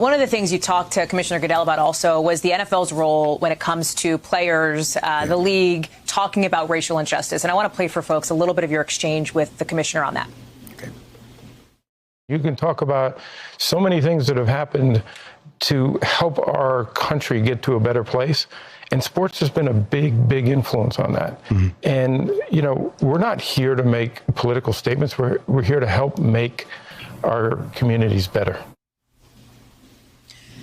One of the things you talked to Commissioner Goodell about also was the NFL's role when it comes to players, the league, talking about racial injustice. And I want to play for folks a little bit of your exchange with the commissioner on that. Okay. You can talk about so many things that have happened to help our country get to a better place. And sports has been a big, big influence on that. Mm-hmm. And, you know, we're not here to make political statements. We're here to help make our communities better.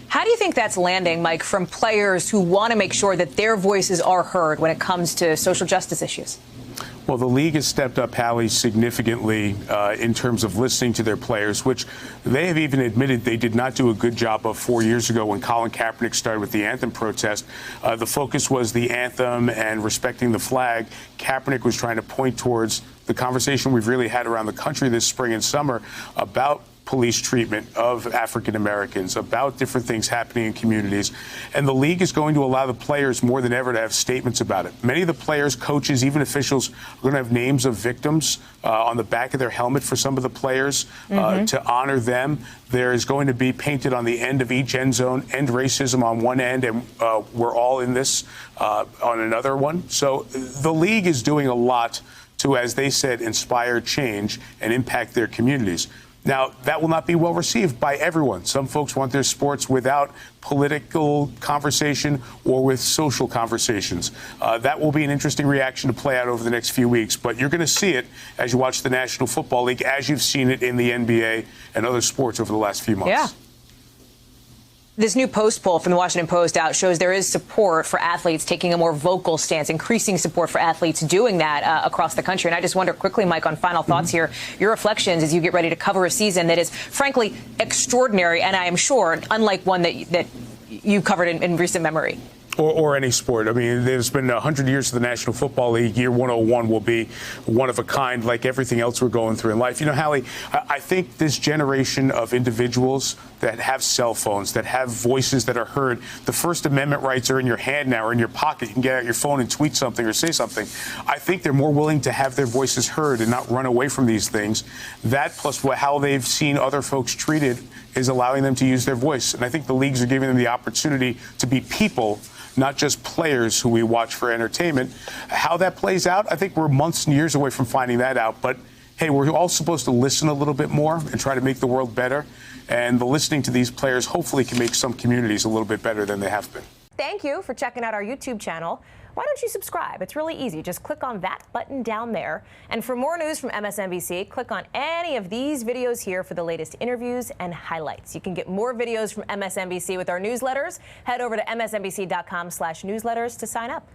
How do you think that's landing, Mike, from players who want to make sure that their voices are heard when it comes to social justice issues? Well, the league has stepped up, Hallie, significantly in terms of listening to their players, which they have even admitted they did not do a good job of 4 years ago when Colin Kaepernick started with the anthem protest. The focus was the anthem and respecting the flag. Kaepernick was trying to point towards the conversation we've really had around the country this spring and summer about police treatment of African Americans, about different things happening in communities. And the league is going to allow the players more than ever to have statements about it. Many of the players, coaches, even officials are going to have names of victims on the back of their helmet for some of the players to honor them. There is going to be painted on the end of each end zone, end racism on one end, and we're all in this on another one. So the league is doing a lot to, as they said, inspire change and impact their communities. Now, that will not be well received by everyone. Some folks want their sports without political conversation or with social conversations. That will be an interesting reaction to play out over the next few weeks. But you're going to see it as you watch the National Football League, as you've seen it in the NBA and other sports over the last few months. Yeah. This new Post poll from the Washington Post out shows there is support for athletes taking a more vocal stance, increasing support for athletes doing that across the country. And I just wonder quickly, Mike, on final thoughts here, your reflections as you get ready to cover a season that is, frankly, extraordinary, and I am sure unlike one that you covered in recent memory. Or any sport. I mean, there's been 100 years of the National Football League. Year 101 will be one of a kind, like everything else we're going through in life. You know, Hallie, I think this generation of individuals that have cell phones, that have voices that are heard, the First Amendment rights are in your hand now, or in your pocket. You can get out your phone and tweet something or say something. I think they're more willing to have their voices heard and not run away from these things. That plus how they've seen other folks treated is allowing them to use their voice. And I think the leagues are giving them the opportunity to be people, not just players who we watch for entertainment. How that plays out, I think we're months and years away from finding that out. But, hey, we're all supposed to listen a little bit more and try to make the world better. And the listening to these players hopefully can make some communities a little bit better than they have been. Thank you for checking out our YouTube channel. Why don't you subscribe? It's really easy. Just click on that button down there. And for more news from MSNBC, click on any of these videos here for the latest interviews and highlights. You can get more videos from MSNBC with our newsletters. Head over to msnbc.com/newsletters to sign up.